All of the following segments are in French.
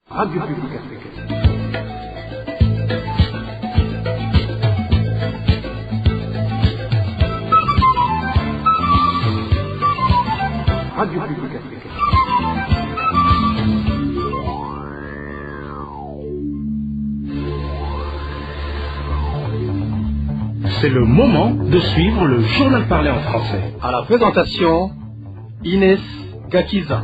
Radio Publique Africaine. Radio Publique Africaine. C'est le moment de suivre le journal parlé en français. À la présentation, Inès Gakiza.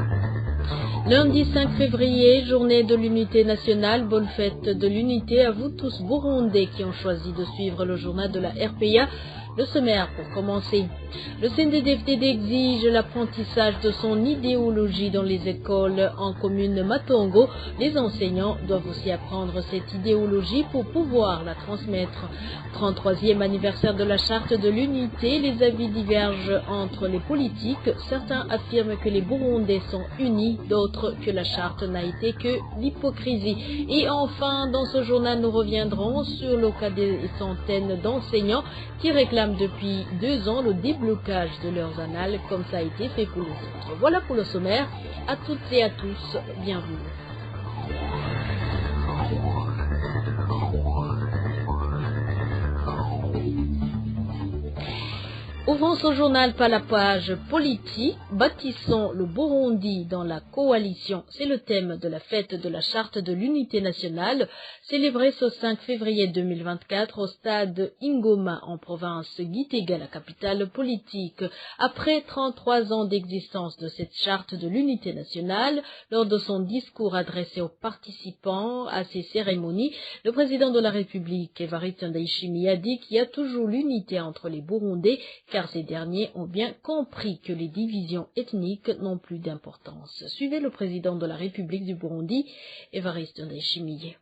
Lundi 5 février, journée de l'unité nationale, bonne fête de l'unité à vous tous Burundais qui ont choisi de suivre le journal de la RPA. Le sommaire pour commencer. Le CNDD-FDD exige l'apprentissage de son idéologie dans les écoles en commune Matongo. Les enseignants doivent aussi apprendre cette idéologie pour pouvoir la transmettre. 33e anniversaire de la charte de l'unité, les avis divergent entre les politiques. Certains affirment que les Burundais sont unis, d'autres que la charte n'a été que l'hypocrisie. Et enfin, dans ce journal, nous reviendrons sur le cas des centaines d'enseignants qui réclament depuis 2 ans le déblocage de leurs annales comme ça a été fait pour les autres. Voilà pour le sommaire. À toutes et à tous, bienvenue. Ouvrons ce journal par la page politique. Bâtissons le Burundi dans la coalition. C'est le thème de la fête de la charte de l'unité nationale, célébrée ce 5 février 2024 au stade Ingoma en province Gitega, la capitale politique. Après 33 ans d'existence de cette charte de l'unité nationale, lors de son discours adressé aux participants à ces cérémonies, le président de la République, Evariste Ndayishimiye, a dit qu'il y a toujours l'unité entre les Burundais, car ces derniers ont bien compris que les divisions ethniques n'ont plus d'importance. Suivez le président de la République du Burundi, Evariste Ndayishimiye.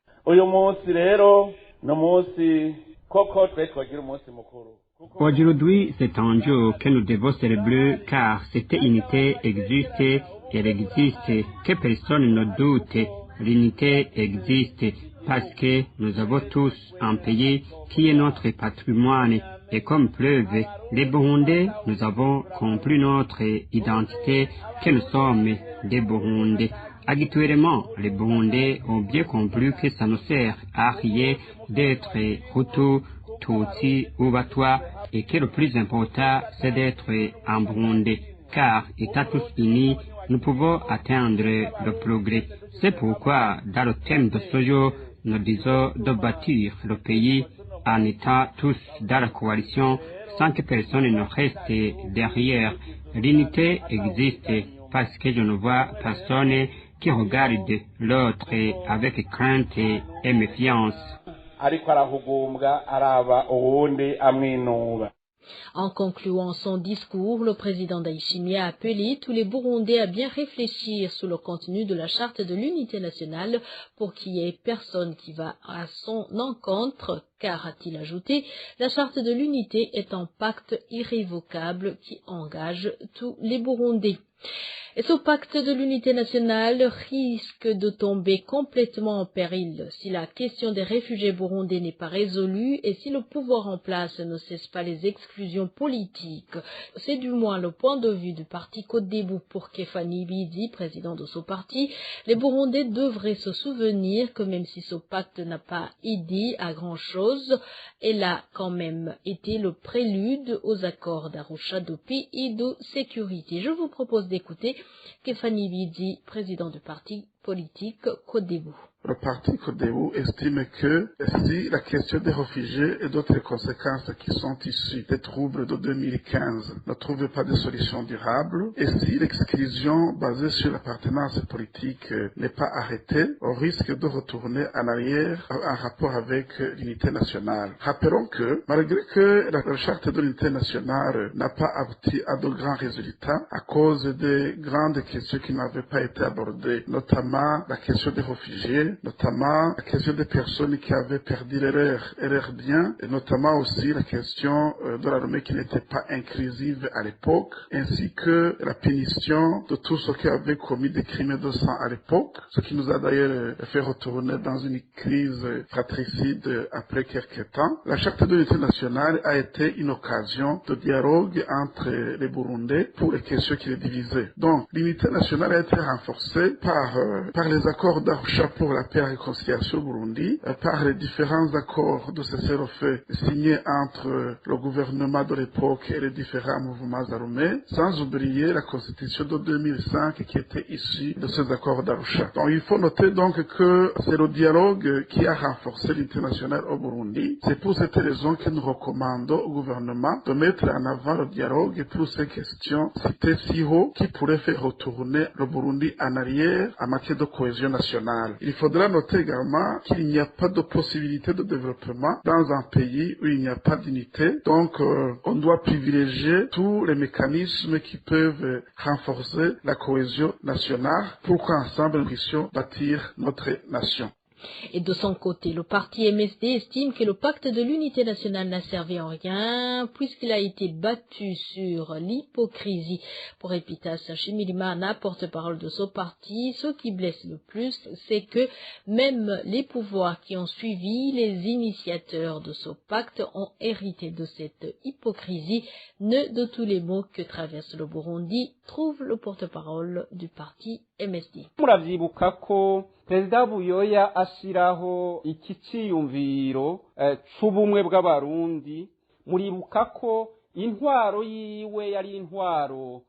Aujourd'hui, c'est un jour que nous devons célébrer car cette unité existe et elle existe, que personne ne doute. L'unité existe parce que nous avons tous un pays qui est notre patrimoine. Et comme preuve, les Burundais, nous avons compris notre identité, que nous sommes des Burundais. Actuellement, les Burundais ont bien compris que ça ne sert à rien d'être Hutu, Tutsi ou Batwa, et que le plus important, c'est d'être un Burundais, car étant tous unis, nous pouvons atteindre le progrès. C'est pourquoi, dans le thème de ce jour, nous disons de bâtir le pays en étant tous dans la coalition sans que personne ne reste derrière. L'unité existe parce que je ne vois personne qui regarde l'autre avec crainte et méfiance. En concluant son discours, le président Ndayishimiye a appelé tous les Burundais à bien réfléchir sur le contenu de la charte de l'unité nationale pour qu'il n'y ait personne qui va à son encontre, car, a-t-il ajouté, la charte de l'unité est un pacte irrévocable qui engage tous les Burundais. Et ce pacte de l'unité nationale risque de tomber complètement en péril si la question des réfugiés burundais n'est pas résolue et si le pouvoir en place ne cesse pas les exclusions politiques. C'est du moins le point de vue du parti Codebu pour Kefani Bidi, président de ce parti. Les Burundais devraient se souvenir que même si ce pacte n'a pas aidé à grand-chose, elle a quand même été le prélude aux accords d'Arusha de paix et de sécurité. Je vous propose d'écouter Kefani Bidi, président du parti politique Codebu. Le parti Codebu estime que si la question des réfugiés et d'autres conséquences qui sont issues des troubles de 2015 ne trouvent pas de solution durable, et si l'exclusion basée sur l'appartenance politique n'est pas arrêtée, on risque de retourner en arrière en rapport avec l'unité nationale. Rappelons que, malgré que la charte de l'unité nationale n'a pas abouti à de grands résultats à cause des grandes questions qui n'avaient pas été abordées, notamment la question des réfugiés, notamment la question des personnes qui avaient perdu leurs biens, et notamment aussi la question de l'armée qui n'était pas inclusive à l'époque, ainsi que la punition de tous ceux qui avaient commis des crimes de sang à l'époque, ce qui nous a d'ailleurs fait retourner dans une crise fratricide après quelques temps. La Charte de l'unité nationale a été une occasion de dialogue entre les Burundais pour les questions qui les divisaient. Donc, l'unité nationale a été renforcée par les accords d'Arusha pour la paix et la réconciliation au Burundi, par les différents accords de cessez-le-feu signés entre le gouvernement de l'époque et les différents mouvements armés, sans oublier la constitution de 2005 qui était issue de ces accords d'Arusha. Donc, il faut noter donc que c'est le dialogue qui a renforcé l'unité nationale au Burundi. C'est pour cette raison que nous recommandons au gouvernement de mettre en avant le dialogue pour ces questions citées si haut qui pourraient faire retourner le Burundi en arrière en matière de cohésion nationale. Il faudra noter également qu'il n'y a pas de possibilité de développement dans un pays où il n'y a pas d'unité. Donc, on doit privilégier tous les mécanismes qui peuvent renforcer la cohésion nationale pour qu'ensemble nous puissions bâtir notre nation. Et de son côté, le parti MSD estime que le pacte de l'unité nationale n'a servi en rien puisqu'il a été battu sur l'hypocrisie. Pour Epitas Shimirimana, porte-parole de ce parti, ce qui blesse le plus, c'est que même les pouvoirs qui ont suivi, les initiateurs de ce pacte ont hérité de cette hypocrisie, nœud de tous les maux que traverse le Burundi, trouve le porte-parole du parti MSD. Perezida Buyoya ashiraho iki ciyumviro c'ubumwe bw'abarundi, muribuka ko intwaro yiwe yari intwaro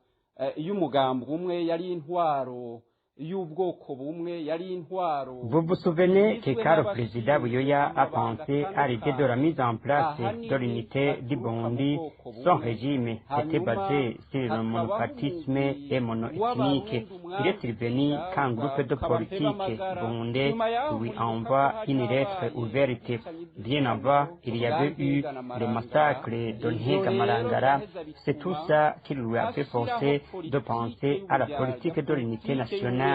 y'umugambi umwe, yari intwaro y'ubwoko bumwe, yari intwaro. Vous vous souvenez que quand le président Buyoya a pensé à l'idée de la mise en place de l'unité du Burundi, son régime était basé sur le monopartisme et monoethnique. Il est revenu qu'un groupe de politiques burundais lui envoie une lettre ouverte. Bien avant, il y avait eu le massacre de Nhiga Marangara. C'est tout ça qui lui a fait forcer de penser à la politique de l'unité nationale.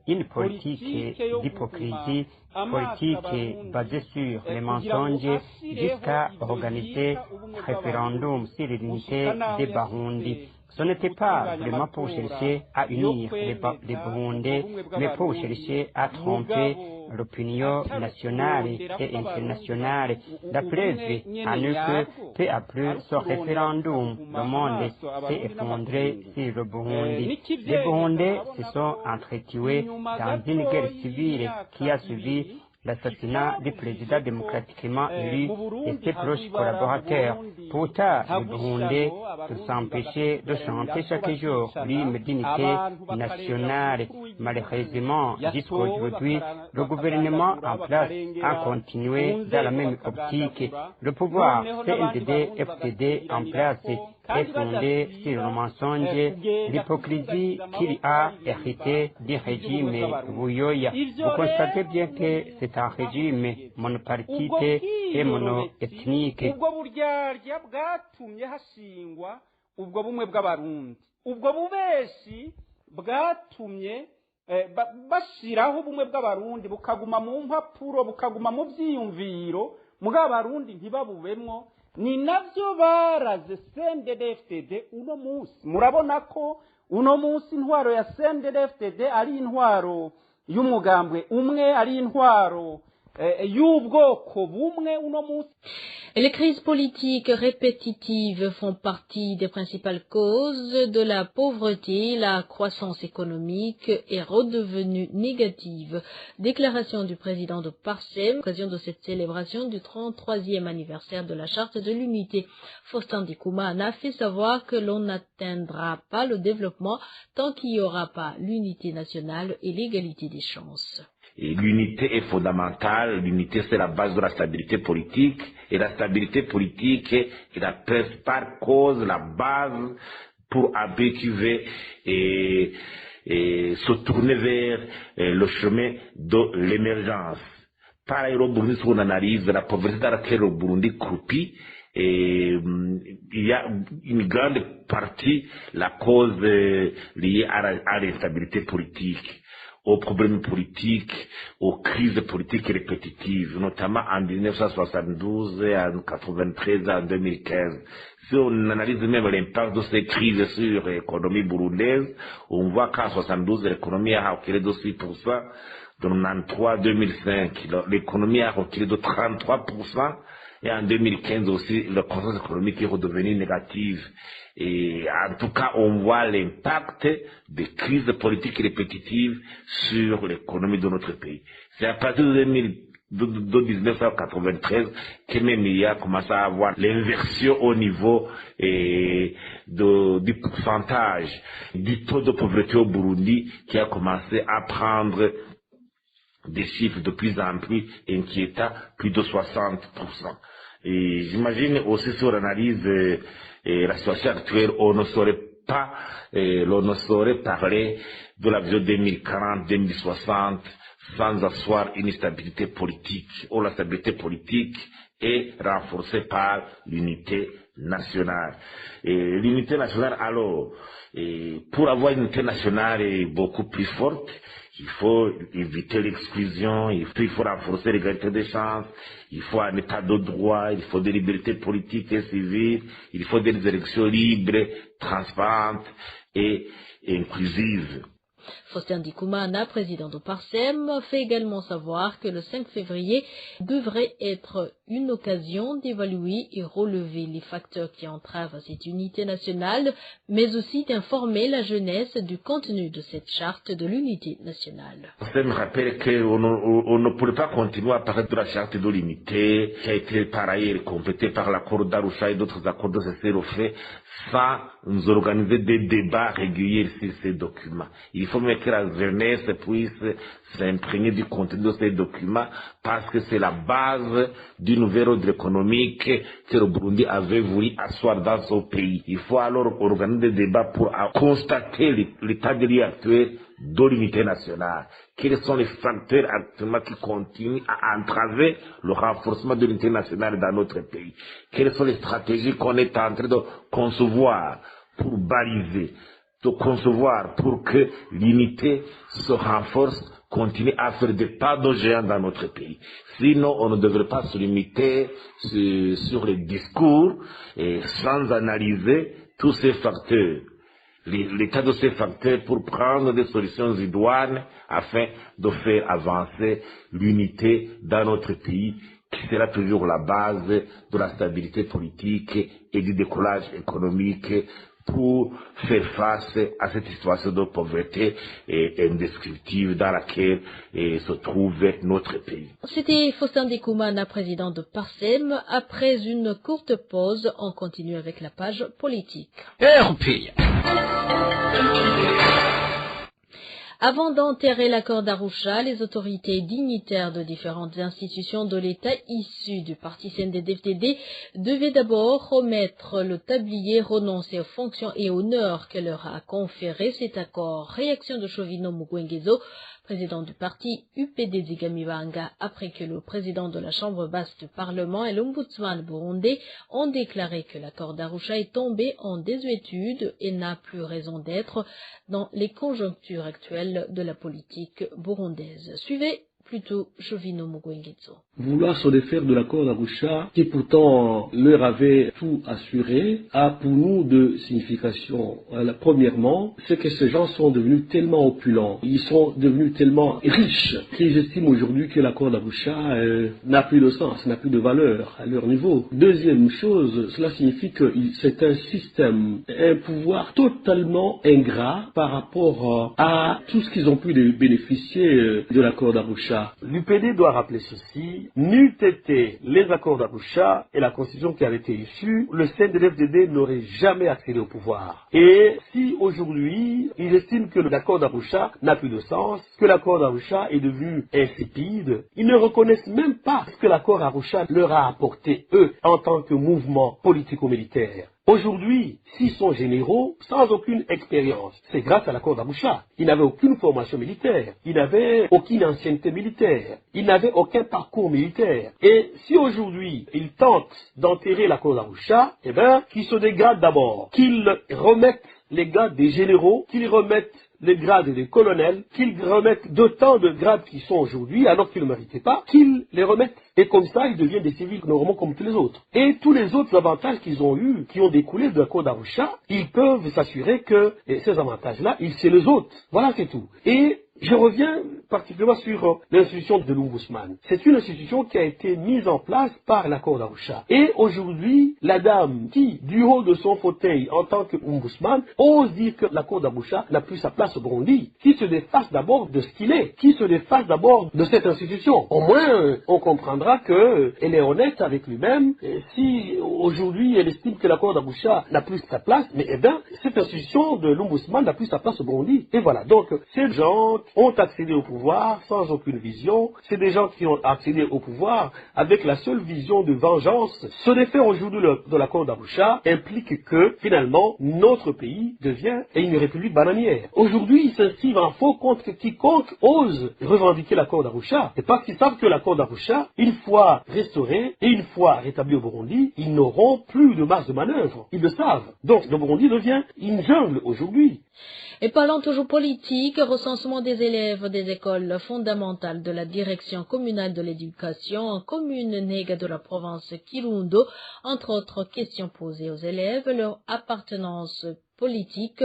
Une politique d'hypocrisie, politique basée sur les mensonges, jusqu'à organiser un référendum sur l'unité des Burundi. Ce n'était pas vraiment pour chercher à unir les Burundais, mais pour chercher à tromper l'opinion nationale et internationale. La preuve en est que peu à peu, ce référendum, le monde s'est effondré sur le Burundi. Les Burundais se sont entretués dans une guerre civile qui a suivi l'assassinat du président démocratiquement élu et ses proches collaborateurs. Pourtant, les Burundais s'empêchaient de chanter chaque jour l'hymne d'unité nationale. Malheureusement, jusqu'à aujourd'hui, le gouvernement en place a continué dans la même optique. Le pouvoir CNDD-FDD en place est fondé sur le mensonge, l'hypocrisie qu'il a hérité du régime Buyoya. Vous constatez bien que c'est un régime monopartite et monoethnique. Ubwo buryarya bwatumye hashingwa ubwo bumwe bw'abarundi, ubwo bubeshi bwatumye bashiraho ubumwe bw'abarundi bukaguma mu mpapuro, bukaguma mu vyiyumviro, mugabo abarundi ntibabubemwo. Ni navyo baraze CNDD-FDD uno musi. Murabona ko uno musi intwaro ya CNDD-FDD ari intwaro y'umugambwe umwe, ari intwaro y'ubwoko bumwe uno musi. Les crises politiques répétitives font partie des principales causes de la pauvreté. La croissance économique est redevenue négative. Déclaration du président de Parsem, à l'occasion de cette célébration du 33e anniversaire de la Charte de l'Unité. Faustin Ndikoumana a fait savoir que l'on n'atteindra pas le développement tant qu'il n'y aura pas l'unité nationale et l'égalité des chances. Et l'unité est fondamentale, l'unité c'est la base de la stabilité politique, et la stabilité politique est la principale cause, la base pour ABQV et se tourner vers le chemin de l'émergence. Par ailleurs, au Burundi, si on analyse la pauvreté dans laquelle le Burundi croupit, et il y a une grande partie, la cause liée à l'instabilité politique. aux problèmes politiques, aux crises politiques répétitives, notamment en 1972, en 1993, en 2015. Si on analyse même l'impact de ces crises sur l'économie burundaise, on voit qu'en 1972, l'économie a reculé de 6%, de 1993 2005, l'économie a reculé de 33%, et en 2015 aussi, la croissance économique est redevenue négative. Et en tout cas, on voit l'impact des crises politiques répétitives sur l'économie de notre pays. C'est à partir de 1993 que même il a commencé à avoir l'inversion au niveau du pourcentage du taux de pauvreté au Burundi qui a commencé à prendre des chiffres de plus en plus inquiétants, plus de 60%. Et j'imagine aussi sur l'analyse la situation actuelle, on ne saurait parler de la vision 2040-2060 sans asseoir une stabilité politique, ou la stabilité politique est renforcée par l'unité nationale. Et l'unité nationale, alors, pour avoir une unité nationale beaucoup plus forte, il faut éviter l'exclusion, il faut renforcer l'égalité des chances, il faut un état de droit, il faut des libertés politiques et civiles, il faut des élections libres, transparentes et inclusives. Faustin Ndikumana, président de Parsem, fait également savoir que le 5 février devrait être une occasion d'évaluer et relever les facteurs qui entravent cette unité nationale, mais aussi d'informer la jeunesse du contenu de cette charte de l'unité nationale. Ça me rappelle qu'on ne pourrait pas continuer à parler de la charte de l'unité, qui a été par ailleurs complétée par l'accord d'Arusha et d'autres accords de cessez-le-feu, sans nous organiser des débats réguliers sur ces documents. Il faut que la jeunesse puisse s'imprégner du contenu de ces documents parce que c'est la base du nouvel ordre économique que le Burundi avait voulu asseoir dans son pays. Il faut alors organiser des débats pour constater l'état de lieu actuel de l'unité nationale. Quels sont les facteurs actuellement qui continuent à entraver le renforcement de l'unité nationale dans notre pays? Quelles sont les stratégies qu'on est en train de concevoir pour baliser, de concevoir pour que l'unité se renforce, continue à faire des pas de géant dans notre pays. Sinon, on ne devrait pas se limiter sur les discours et sans analyser tous ces facteurs. L'état de ces facteurs pour prendre des solutions idoines afin de faire avancer l'unité dans notre pays qui sera toujours la base de la stabilité politique et du décollage économique pour faire face à cette situation de pauvreté indescriptible dans laquelle se trouve notre pays. C'était Faustin Ndikumana, président de Parsem. Après une courte pause, on continue avec la page politique. RPI. Avant d'enterrer l'accord d'Arusha, les autorités dignitaires de différentes institutions de l'État issues du parti CNDD-FDD devaient d'abord remettre le tablier, renoncer aux fonctions et honneurs que leur a conféré cet accord. Réaction de Chovino Mugwengezo, président du parti UPD Zigamibanga, après que le président de la Chambre basse du Parlement et l'ombudsman burundais ont déclaré que l'accord d'Arusha est tombé en désuétude et n'a plus raison d'être dans les conjonctures actuelles de la politique burundaise. Suivez plutôt Chovino Mugwengezo. Vouloir se défaire de l'accord d'Arusha, qui pourtant leur avait tout assuré, a pour nous deux significations. Premièrement, c'est que ces gens sont devenus tellement opulents, ils sont devenus tellement riches, qu'ils estiment aujourd'hui que l'accord d'Arusha n'a plus de sens, n'a plus de valeur à leur niveau. Deuxième chose, cela signifie que c'est un système, un pouvoir totalement ingrat par rapport à tout ce qu'ils ont pu bénéficier de l'accord d'Arusha. L'UPD doit rappeler ceci, n'eût été les accords d'Arusha et la constitution qui avait été issue, le CNDD-FDD n'aurait jamais accédé au pouvoir. Et si aujourd'hui, ils estiment que l'accord d'Arusha n'a plus de sens, que l'accord d'Arusha est devenu insipide, ils ne reconnaissent même pas ce que l'accord d'Arusha leur a apporté, eux, en tant que mouvement politico-militaire. Aujourd'hui, s'ils sont généraux, sans aucune expérience, c'est grâce à l'accord d'Arusha. Ils n'avaient aucune formation militaire, ils n'avaient aucune ancienneté militaire, ils n'avaient aucun parcours militaire. Et si aujourd'hui, ils tentent d'enterrer l'accord d'Arusha, eh bien, qu'ils se dégradent d'abord, qu'ils remettent les gars des généraux, qu'ils remettent les grades des colonels, qu'ils remettent d'autant de grades qui sont aujourd'hui, alors qu'ils ne méritaient pas, qu'ils les remettent. Et comme ça, ils deviennent des civils normalement comme tous les autres. Et tous les autres avantages qu'ils ont eus, qui ont découlé de l'accord d'Arusha, ils peuvent s'assurer que ces avantages-là, c'est les autres. Voilà, c'est tout. Et je reviens particulièrement sur l'institution de l'Ombudsman. C'est une institution qui a été mise en place par l'accord d'Arusha. Et aujourd'hui, la dame qui, du haut de son fauteuil en tant qu'Ombudsman, ose dire que l'accord d'Arusha n'a plus sa place au Burundi, qui se défasse d'abord de ce qu'il est, qui se défasse d'abord de cette institution. Au moins, on comprendra qu'elle est honnête avec lui-même. Et si aujourd'hui elle estime que l'accord d'Arusha n'a plus sa place, mais eh bien, cette institution de l'Ombudsman n'a plus sa place au Burundi. Et voilà. Donc, ces gens ont accédé au pouvoir sans aucune vision. C'est des gens qui ont accédé au pouvoir avec la seule vision de vengeance. Se défaire aujourd'hui de l'accord d'Arusha implique que, finalement, notre pays devient une république bananière. Aujourd'hui, ils s'inscrivent en faux contre quiconque ose revendiquer l'accord d'Arusha. Et parce qu'ils savent que l'accord d'Arusha, une fois restauré et une fois rétabli au Burundi, ils n'auront plus de marge de manœuvre. Ils le savent. Donc, le Burundi devient une jungle aujourd'hui. Et parlant toujours politique, recensement des élèves des écoles fondamentales de la direction communale de l'éducation en commune Nega de la province Kirundo, entre autres questions posées aux élèves, leur appartenance politique,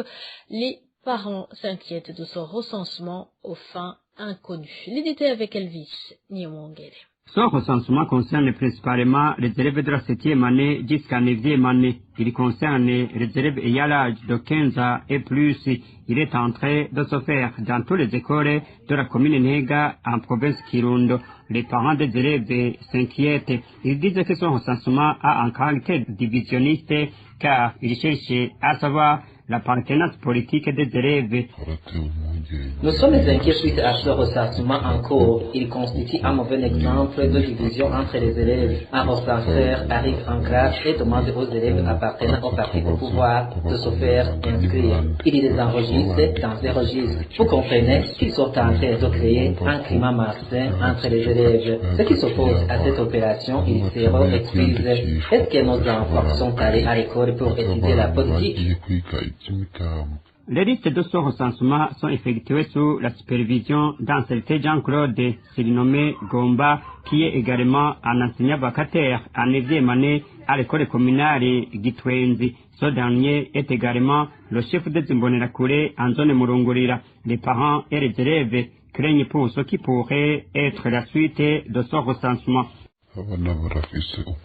les parents s'inquiètent de ce recensement aux fins inconnues. Les détails avec Elvis Niomongere. Ce recensement concerne principalement les élèves de la 7e année jusqu'à 9e année. Il concerne les élèves ayant l'âge de 15 ans et plus. Il est en train de se faire dans toutes les écoles de la commune Nega en province Kirundo. Les parents des élèves s'inquiètent. Ils disent que ce recensement a un caractère divisionniste car ils cherchent à savoir l'appartenance politique des élèves. Nous sommes inquiets suite à ce recensement en cours. Il constitue un mauvais exemple de division entre les élèves. Un recenseur arrive en classe et demande aux élèves appartenant au parti au pouvoir de se faire inscrire. Il les enregistre dans ces registres. Vous comprenez qu'ils sont en train de créer un climat malsain entre les élèves. Ceux qui s'opposent à cette opération, ils seront excusés. Est-ce que nos enfants sont allés à l'école pour étudier la politique? Les listes de ce recensement sont effectuées sous la supervision d'un certain Jean-Claude surnommé Gomba, qui est également un enseignant vacataire en 9e année à l'école communale Gitwenzi. Ce dernier est également le chef de Zimbonerakure en zone Murungurira. Les parents et les élèves craignent pour ce qui pourrait être la suite de ce recensement.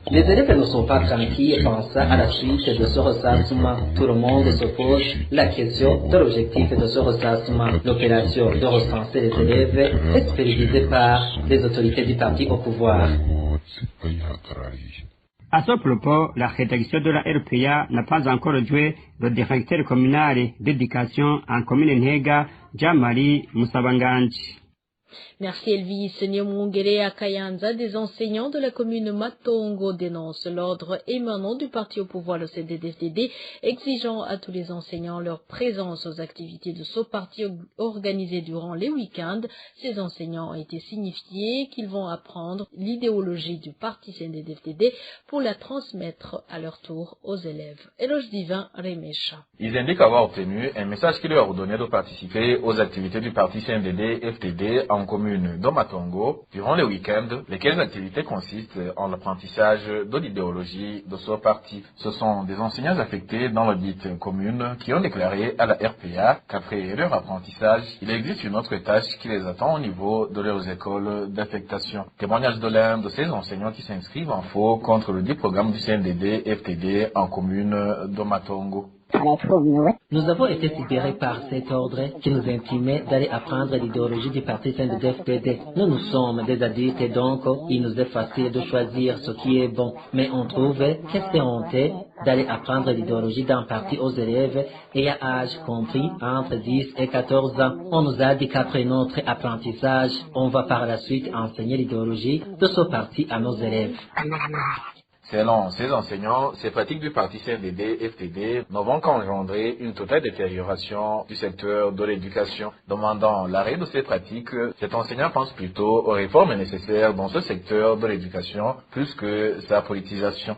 Les élèves ne sont pas tranquilles pensant à la suite de ce recensement. Tout le monde se pose la question de l'objectif de ce recensement. L'opération de recenser les élèves est supervisée par les autorités du parti au pouvoir. À ce propos, la rédaction de la RPA n'a pas encore joué le directeur communal d'éducation en commune Nega, Jean-Marie Moussabanganji. Merci Elvis. Niomongere à Kayanza, des enseignants de la commune Matongo dénoncent l'ordre émanant du parti au pouvoir, le CNDD-FDD, exigeant à tous les enseignants leur présence aux activités de ce parti organisées durant les week-ends. Ces enseignants ont été signifiés qu'ils vont apprendre l'idéologie du parti CNDD-FDD pour la transmettre à leur tour aux élèves. Éloge divin, Remesha. Ils indiquent avoir obtenu un message qui leur ordonnait de participer aux activités du parti CNDD-FDD en commune d'Omatongo durant les week-ends, lesquelles activités consistent en l'apprentissage de l'idéologie de ce parti. Ce sont des enseignants affectés dans la dite commune qui ont déclaré à la RPA qu'après leur apprentissage, il existe une autre tâche qui les attend au niveau de leurs écoles d'affectation. Témoignage de l'un de ces enseignants qui s'inscrivent en faux contre le dit programme du CNDD-FDD en commune d'Omatongo. Nous avons été sidérés par cet ordre qui nous intimait d'aller apprendre l'idéologie du parti CNDD-FDD. Nous sommes des adultes et donc il nous est facile de choisir ce qui est bon. Mais on trouve que c'est honteux d'aller apprendre l'idéologie d'un parti aux élèves ayant âge compris entre 10 et 14 ans. On nous a dit qu'après notre apprentissage, on va par la suite enseigner l'idéologie de ce parti à nos élèves. Selon ces enseignants, ces pratiques du parti CNDD-FDD ne vont qu'engendrer une totale détérioration du secteur de l'éducation. Demandant l'arrêt de ces pratiques, cet enseignant pense plutôt aux réformes nécessaires dans ce secteur de l'éducation plus que sa politisation.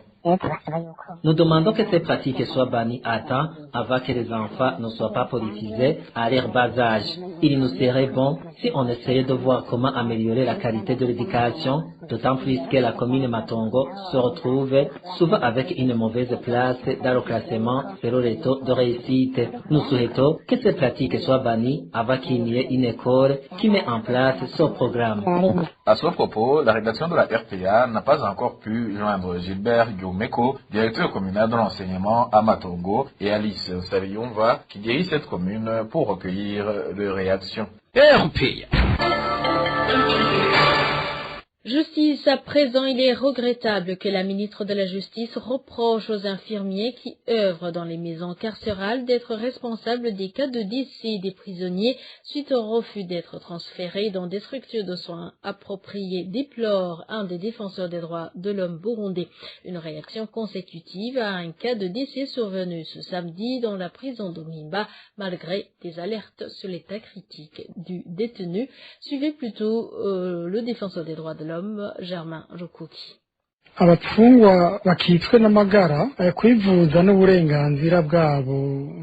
Nous demandons que ces pratiques soient bannies à temps avant que les enfants ne soient pas politisés à leur bas âge. Il nous serait bon si on essayait de voir comment améliorer la qualité de l'éducation, d'autant plus que la commune Matongo se retrouve souvent avec une mauvaise place dans le classement selon les taux de réussite. Nous souhaitons que ces pratiques soient bannies avant qu'il n'y ait une école qui met en place ce programme. À ce propos, la rédaction de la RPA n'a pas encore pu joindre Gilbert Yomeko, directeur communal de l'enseignement à Matongo, et Alice Saviyonva, qui dirige cette commune pour recueillir leurs réactions. RPA. Justice, à présent, il est regrettable que la ministre de la Justice reproche aux infirmiers qui œuvrent dans les maisons carcérales d'être responsables des cas de décès des prisonniers suite au refus d'être transférés dans des structures de soins appropriées, déplore un des défenseurs des droits de l'homme burundais. Une réaction consécutive à un cas de décès survenu ce samedi dans la prison d'Omimba, malgré des alertes sur l'état critique du détenu. Suivez plutôt le défenseur des droits de l'homme, Germain Rukuki. abapfungwa bakitswe n'amagara kwivuza n'uburenganzira bwabo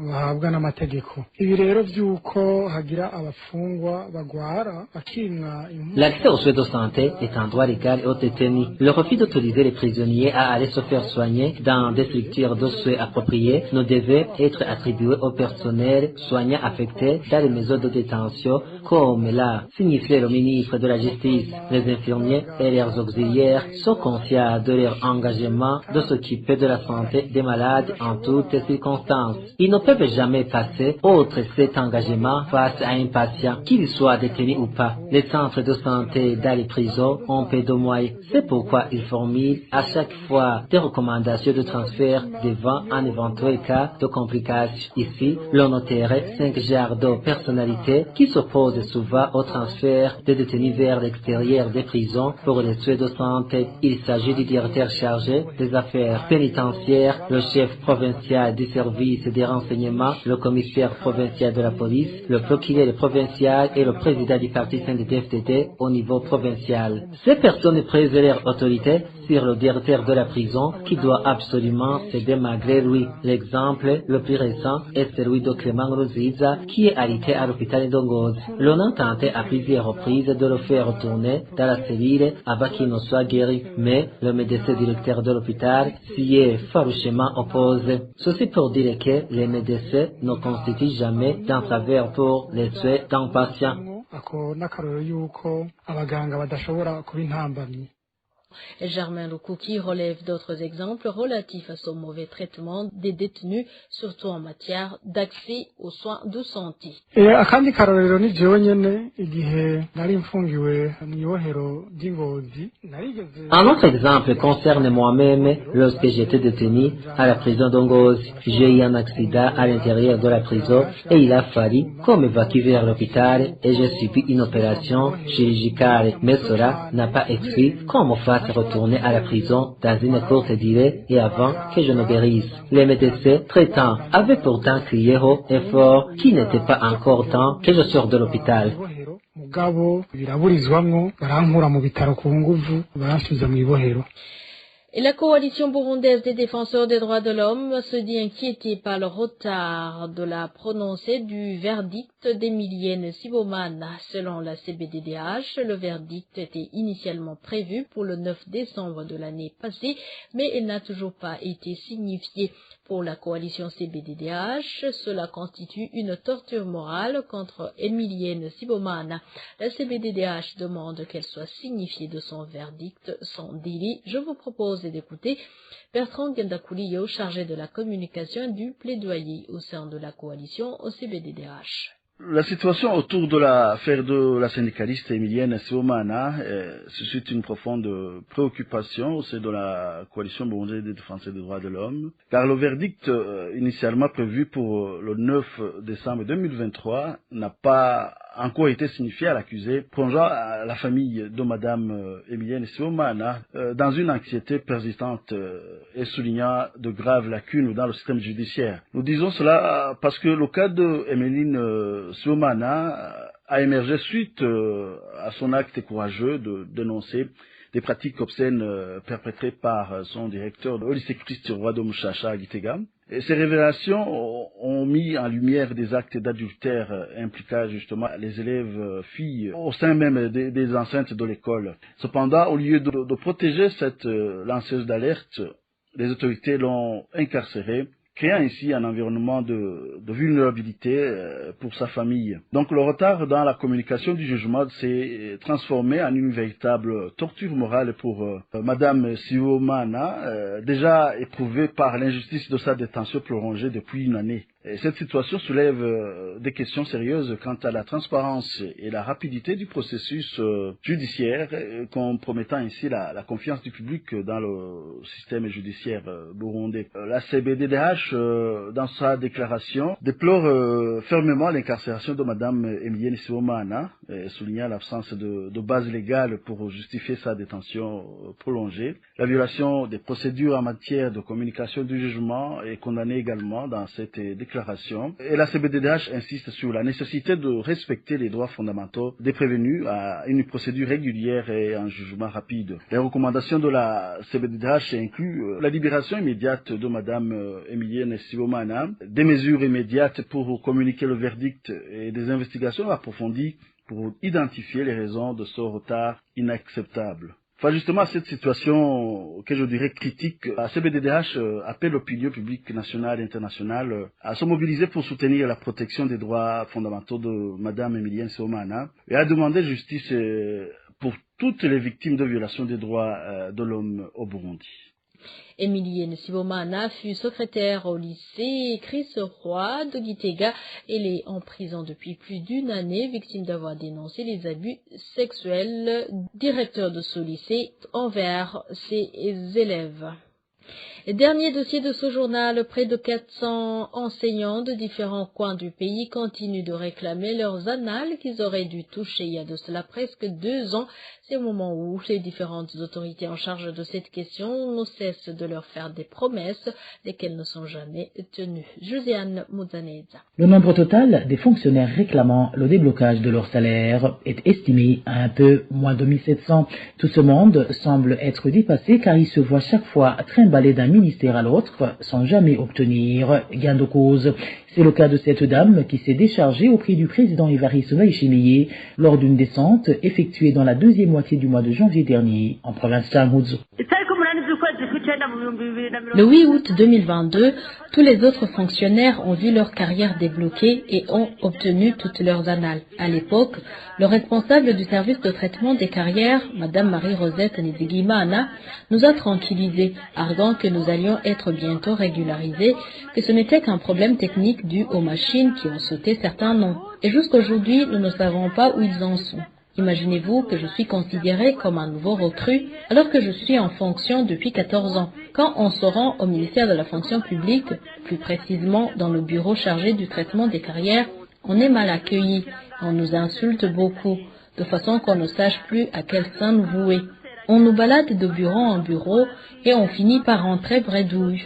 bahabwa n'amategeko. Ibi rero byuko hagira abapfungwa bagwara bakimwa. L'accès aux soins de santé est un droit légal aux détenus. Le refus d'autoriser les prisonniers à aller se faire soigner dans des structures de soins appropriées ne devait être attribué au personnel soignant affecté dans les maisons de détention, comme l'a signifié le ministre de la Justice. Les infirmiers et leurs auxiliaires sont conscients de leur engagement de s'occuper de la santé des malades en toutes circonstances. Ils ne peuvent jamais passer outre cet engagement face à un patient, qu'il soit détenu ou pas. Les centres de santé dans les prisons ont peu de moyens. C'est pourquoi ils formulent à chaque fois des recommandations de transfert devant un éventuel cas de complications. Ici, l'on noterait 5 genres de personnalités qui s'opposent souvent au transfert des détenus vers l'extérieur des prisons pour les soins de santé. Il s'agit du directeur chargé des affaires pénitentiaires, le chef provincial du service des renseignements, le commissaire provincial de la police, le procureur provincial et le président du parti CNDD-FDD au niveau provincial. Ces personnes prêtent leur autorité sur le directeur de la prison qui doit absolument céder malgré lui. L'exemple le plus récent est celui de Clément Ruziza qui est arrêté à l'hôpital d'Ongozi. L'on a tenté à plusieurs reprises de le faire retourner dans la cellule avant qu'il ne soit guéri, mais le médecin directeur de l'hôpital s'y est farouchement opposé. Ceci pour dire que les médecins ne constituent jamais d'entrave pour les soins d'un patient. Germain Lukuki relève d'autres exemples relatifs à ce mauvais traitement des détenus, surtout en matière d'accès aux soins de santé. Un autre exemple concerne moi-même lorsque j'étais détenu à la prison d'Ongozi. J'ai eu un accident à l'intérieur de la prison et il a fallu qu'on m'évacue vers l'hôpital et j'ai subi une opération chirurgicale. Mais cela n'a pas exclu qu'on me fasse retourner à la prison dans une courte durée et avant que je ne guérisse. Les médecins traitants avaient pourtant crié haut et fort qu'il n'était pas encore temps que je sorte de l'hôpital. Et la coalition burundaise des défenseurs des droits de l'homme se dit inquiétée par le retard de la prononcée du verdict d'Emilienne Sibomana. Selon la CBDDH, le verdict était initialement prévu pour le 9 décembre de l'année passée, mais il n'a toujours pas été signifié. Pour la coalition CBDDH, cela constitue une torture morale contre Emilienne Sibomana. La CBDDH demande qu'elle soit signifiée de son verdict sans délai. Je vous propose d'écouter Bertrand Gendakuliyo, chargé de la communication et du plaidoyer au sein de la coalition au CBDDH. La situation autour de l'affaire de la syndicaliste Emilienne Sibomana suscite une profonde préoccupation au sein de la coalition burundaise des défenseurs des droits de l'homme, car le verdict initialement prévu pour le 9 décembre 2023 n'a pas encore été signifié à l'accusé, plongeant à la famille de Madame Emilienne Sibomana dans une anxiété persistante et soulignant de graves lacunes dans le système judiciaire. Nous disons cela parce que le cas de Emilienne Sibomana a émergé suite à son acte courageux de dénoncer des pratiques obscènes perpétrées par son directeur au lycée Christ Roi de Mushasha à Gitega. Et ces révélations ont mis en lumière des actes d'adultère impliquant justement les élèves filles au sein même des enceintes de l'école. Cependant, au lieu de protéger cette lanceuse d'alerte, les autorités l'ont incarcérée, créant ainsi un environnement de vulnérabilité pour sa famille. Donc le retard dans la communication du jugement s'est transformé en une véritable torture morale pour Madame Sibomana, déjà éprouvée par l'injustice de sa détention prolongée depuis une année. Et cette situation soulève des questions sérieuses quant à la transparence et la rapidité du processus judiciaire, compromettant ainsi la confiance du public dans le système judiciaire burundais. La CBDDH, dans sa déclaration, déplore fermement l'incarcération de Madame Emilienne Sibomana, soulignant l'absence de base légale pour justifier sa détention prolongée. La violation des procédures en matière de communication du jugement est condamnée également dans cette déclaration. Et la CBDDH insiste sur la nécessité de respecter les droits fondamentaux des prévenus à une procédure régulière et un jugement rapide. Les recommandations de la CBDDH incluent la libération immédiate de Madame Emilienne Sibomana, des mesures immédiates pour communiquer le verdict et des investigations approfondies pour identifier les raisons de ce retard inacceptable. Enfin, justement, à cette situation que je dirais critique, la CBDDH appelle l'opinion publique nationale et internationale à se mobiliser pour soutenir la protection des droits fondamentaux de Madame Emilienne Sibomana et à demander justice pour toutes les victimes de violations des droits de l'homme au Burundi. Emilienne Sibomana fut secrétaire au lycée Christ Roi de Gitega. Elle est en prison depuis plus d'une année, victime d'avoir dénoncé les abus sexuels directeur de ce lycée envers ses élèves. Dernier dossier de ce journal, près de 400 enseignants de différents coins du pays continuent de réclamer leurs annales qu'ils auraient dû toucher il y a de cela presque 2 ans. C'est au moment où les différentes autorités en charge de cette question ne cessent de leur faire des promesses, lesquelles ne sont jamais tenues. Josiane Mouzaneza. Le nombre total des fonctionnaires réclamant le déblocage de leur salaire est estimé à un peu moins de 1700. Tout ce monde semble être dépassé car il se voit chaque fois trimballer d'un ministère à l'autre sans jamais obtenir gain de cause. C'est le cas de cette dame qui s'est déchargée auprès du président Évariste Ndayishimiye lors d'une descente effectuée dans la deuxième moitié du mois de janvier dernier en province Cankuzo. Le 8 août 2022, tous les autres fonctionnaires ont vu leur carrière débloquée et ont obtenu toutes leurs annales. À l'époque, le responsable du service de traitement des carrières, Madame Marie-Rosette Nizigimana, nous a tranquillisés, arguant que nous allions être bientôt régularisés, que ce n'était qu'un problème technique dû aux machines qui ont sauté certains noms. Et jusqu'aujourd'hui, nous ne savons pas où ils en sont. Imaginez-vous que je suis considéré comme un nouveau recrue alors que je suis en fonction depuis 14 ans. Quand on se rend au ministère de la fonction publique, plus précisément dans le bureau chargé du traitement des carrières, on est mal accueilli, on nous insulte beaucoup, de façon qu'on ne sache plus à quel sein nous vouer. On nous balade de bureau en bureau et on finit par rentrer bredouille.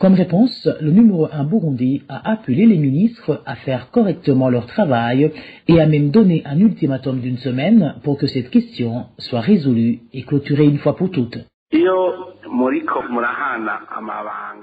Comme réponse, le numéro 1 burundais a appelé les ministres à faire correctement leur travail et a même donné un ultimatum d'1 semaine pour que cette question soit résolue et clôturée une fois pour toutes.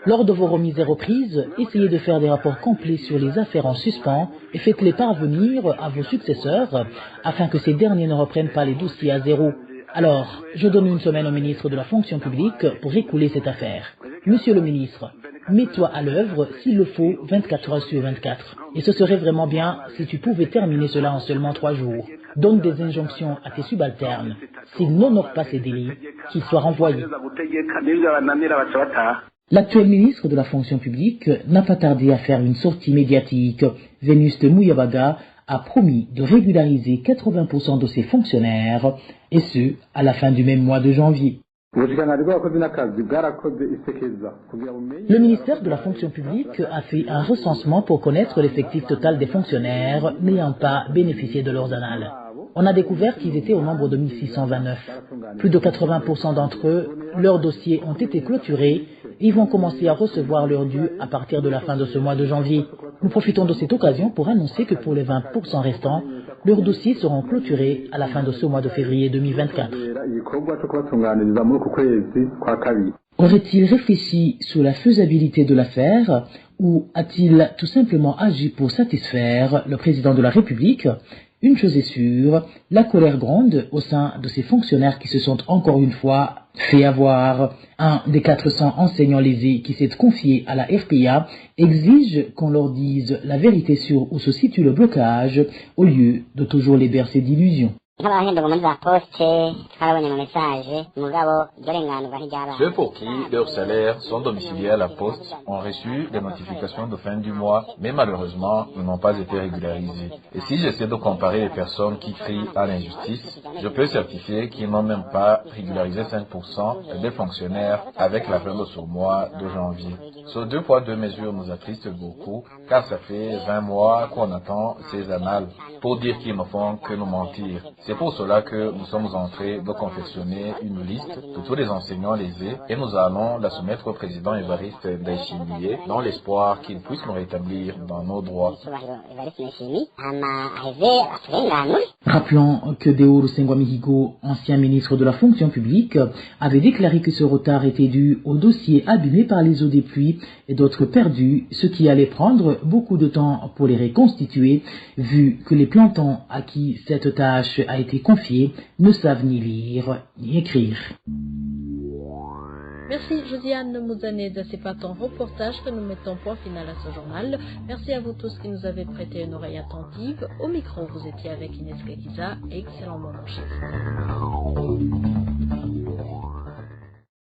Lors de vos remises et reprises, essayez de faire des rapports complets sur les affaires en suspens et faites-les parvenir à vos successeurs afin que ces derniers ne reprennent pas les dossiers à zéro. Alors, je donne 1 semaine au ministre de la fonction publique pour écouler cette affaire. Monsieur le ministre, mets-toi à l'œuvre, s'il le faut, 24 heures sur 24. Et ce serait vraiment bien si tu pouvais terminer cela en seulement 3 jours. Donne des injonctions à tes subalternes. S'ils n'honorent pas ces délais, qu'ils soient renvoyés. L'actuel ministre de la fonction publique n'a pas tardé à faire une sortie médiatique. Vénuste Muyabaga a promis de régulariser 80% de ses fonctionnaires, et ce, à la fin du même mois de janvier. Le ministère de la fonction publique a fait un recensement pour connaître l'effectif total des fonctionnaires n'ayant pas bénéficié de leurs annales. On a découvert qu'ils étaient au nombre de 1629. Plus de 80% d'entre eux, leurs dossiers ont été clôturés et ils vont commencer à recevoir leur dû à partir de la fin de ce mois de janvier. Nous profitons de cette occasion pour annoncer que pour les 20% restants, leurs dossiers seront clôturés à la fin de ce mois de février 2024. Aurait-il réfléchi sur la faisabilité de l'affaire ou a-t-il tout simplement agi pour satisfaire le président de la République? Une chose est sûre, la colère gronde au sein de ces fonctionnaires qui se sont encore une fois fait avoir. Un des 400 enseignants lésés qui s'est confié à la RPA exige qu'on leur dise la vérité sur où se situe le blocage au lieu de toujours les bercer d'illusions. Ceux pour qui leurs salaires sont domiciliés à la poste ont reçu des notifications de fin du mois, mais malheureusement, ils n'ont pas été régularisés. Et si j'essaie de comparer les personnes qui crient à l'injustice, je peux certifier qu'ils n'ont même pas régularisé 5% des fonctionnaires avec la fin de ce mois de janvier. Ce 2 poids 2 mesures nous attriste beaucoup, car ça fait 20 mois qu'on attend ces annales pour dire qu'ils ne font que nous mentir. C'est pour cela que nous sommes en train de confectionner une liste de tous les enseignants lésés et nous allons la soumettre au président Évariste Ndayishimiye dans l'espoir qu'il puisse nous rétablir dans nos droits. Rappelons que Deoru Sengwamihigo, ancien ministre de la fonction publique, avait déclaré que ce retard était dû au dossier abîmé par les eaux des pluies et d'autres perdus, ce qui allait prendre beaucoup de temps pour les reconstituer, vu que les plantons à qui cette tâche a été confiée ne savent ni lire ni écrire. Merci Josiane Mouzaned, c'est pas ton reportage que nous mettons point final à ce journal. Merci à vous tous qui nous avez prêté une oreille attentive. Au micro, vous étiez avec Inès Gakiza. Excellent moment chez vous.